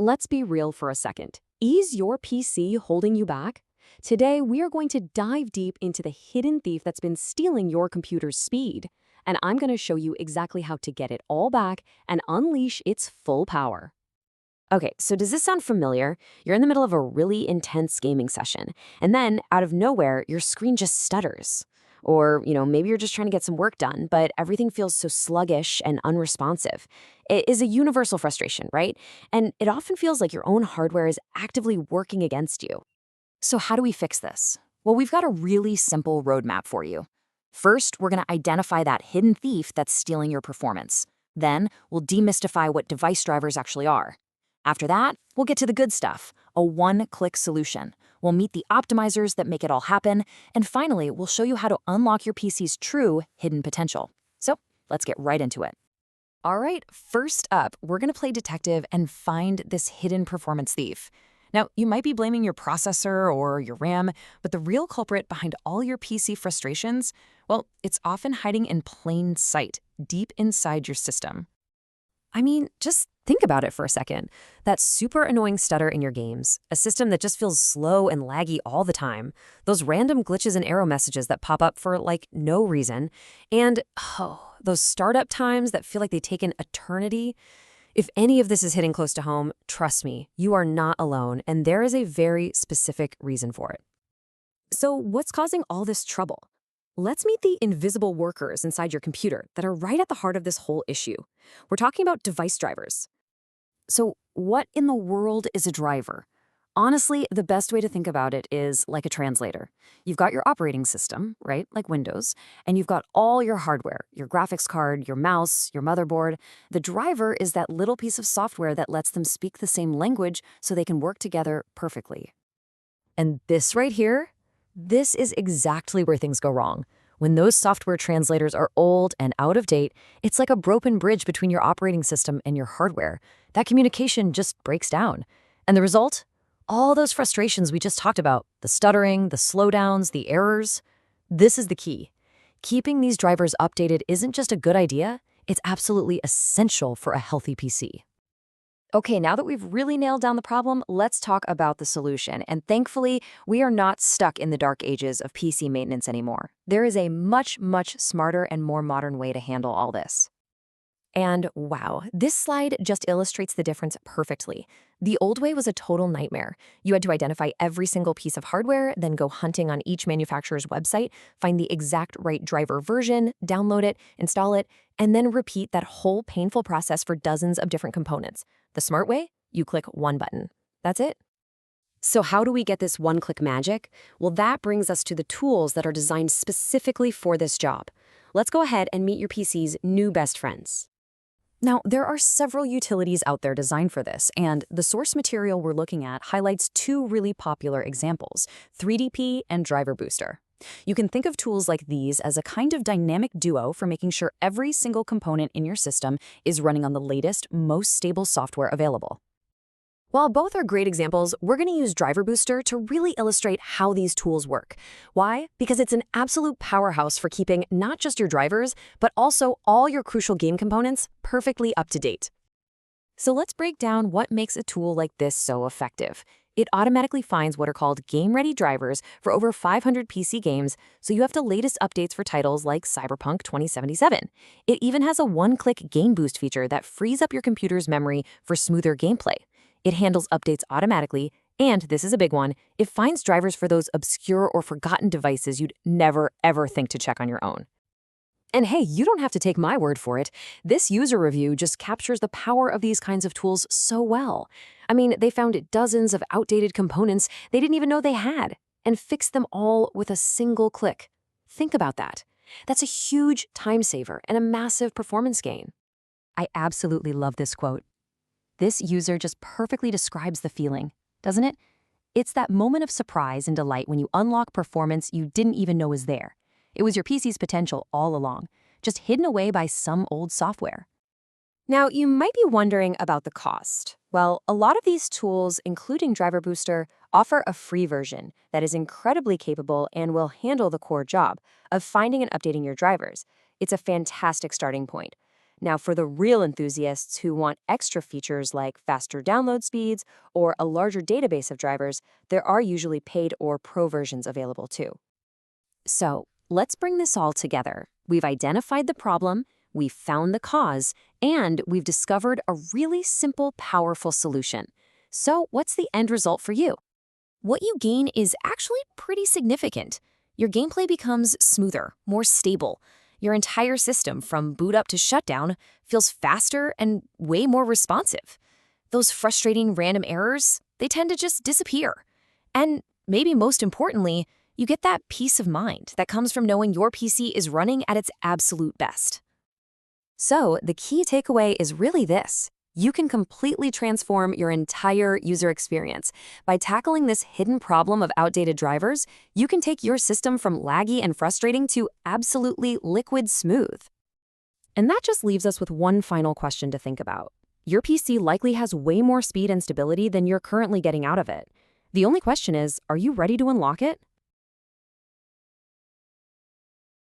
Let's be real for a second. Is your PC holding you back? Today, we are going to dive deep into the hidden thief that's been stealing your computer's speed. And I'm going to show you exactly how to get it all back and unleash its full power. Okay, so does this sound familiar? You're in the middle of a really intense gaming session, and then, out of nowhere, your screen just stutters. Or, maybe you're just trying to get some work done, but everything feels so sluggish and unresponsive. It is a universal frustration, right? And it often feels like your own hardware is actively working against you. So how do we fix this? Well, we've got a really simple roadmap for you. First, we're going to identify that hidden thief that's stealing your performance. Then, we'll demystify what device drivers actually are. After that, we'll get to the good stuff, a one-click solution. We'll meet the optimizers that make it all happen. And finally, we'll show you how to unlock your PC's true hidden potential. So let's get right into it. All right, first up, we're going to play detective and find this hidden performance thief. Now, you might be blaming your processor or your RAM, but the real culprit behind all your PC frustrations, well, it's often hiding in plain sight, deep inside your system. I mean, just think about it for a second. That super annoying stutter in your games, a system that just feels slow and laggy all the time, those random glitches and error messages that pop up for, no reason, and, those startup times that feel like they take an eternity. If any of this is hitting close to home, trust me, you are not alone, and there is a very specific reason for it. So what's causing all this trouble? Let's meet the invisible workers inside your computer that are right at the heart of this whole issue. We're talking about device drivers. So what in the world is a driver? Honestly, the best way to think about it is like a translator. You've got your operating system, right, like Windows, and you've got all your hardware, your graphics card, your mouse, your motherboard. The driver is that little piece of software that lets them speak the same language so they can work together perfectly. And this right here, this is exactly where things go wrong. When those software translators are old and out of date, it's like a broken bridge between your operating system and your hardware. That communication just breaks down. And the result? All those frustrations we just talked about, the stuttering, the slowdowns, the errors. This is the key. Keeping these drivers updated isn't just a good idea, it's absolutely essential for a healthy PC. Okay, now that we've really nailed down the problem, let's talk about the solution. And thankfully, we are not stuck in the dark ages of PC maintenance anymore. There is a much, much smarter and more modern way to handle all this. And wow, this slide just illustrates the difference perfectly. The old way was a total nightmare. You had to identify every single piece of hardware, then go hunting on each manufacturer's website, find the exact right driver version, download it, install it, and then repeat that whole painful process for dozens of different components. The smart way? You click one button. That's it. So how do we get this one-click magic? Well, that brings us to the tools that are designed specifically for this job. Let's go ahead and meet your PC's new best friends. Now, there are several utilities out there designed for this, and the source material we're looking at highlights two really popular examples, 3DP and Driver Booster. You can think of tools like these as a kind of dynamic duo for making sure every single component in your system is running on the latest, most stable software available. While both are great examples, we're going to use Driver Booster to really illustrate how these tools work. Why? Because it's an absolute powerhouse for keeping not just your drivers, but also all your crucial game components perfectly up to date. So let's break down what makes a tool like this so effective. It automatically finds what are called game-ready drivers for over 500 PC games, so you have the latest updates for titles like Cyberpunk 2077. It even has a one-click game boost feature that frees up your computer's memory for smoother gameplay. It handles updates automatically, and this is a big one, it finds drivers for those obscure or forgotten devices you'd never, ever think to check on your own. And hey, you don't have to take my word for it. This user review just captures the power of these kinds of tools so well. I mean, they found dozens of outdated components they didn't even know they had, and fixed them all with a single click. Think about that. That's a huge time saver and a massive performance gain. I absolutely love this quote. This user just perfectly describes the feeling, doesn't it? It's that moment of surprise and delight when you unlock performance you didn't even know was there. It was your PC's potential all along, just hidden away by some old software. Now, you might be wondering about the cost. Well, a lot of these tools, including Driver Booster, offer a free version that is incredibly capable and will handle the core job of finding and updating your drivers. It's a fantastic starting point. Now, for the real enthusiasts who want extra features like faster download speeds or a larger database of drivers, there are usually paid or pro versions available too. So, let's bring this all together. We've identified the problem, we've found the cause, and we've discovered a really simple, powerful solution. So, what's the end result for you? What you gain is actually pretty significant. Your gameplay becomes smoother, more stable. Your entire system, from boot up to shutdown, feels faster and way more responsive. Those frustrating random errors, they tend to just disappear. And maybe most importantly, you get that peace of mind that comes from knowing your PC is running at its absolute best. So, the key takeaway is really this. You can completely transform your entire user experience. By tackling this hidden problem of outdated drivers, you can take your system from laggy and frustrating to absolutely liquid smooth. And that just leaves us with one final question to think about. Your PC likely has way more speed and stability than you're currently getting out of it. The only question is, are you ready to unlock it?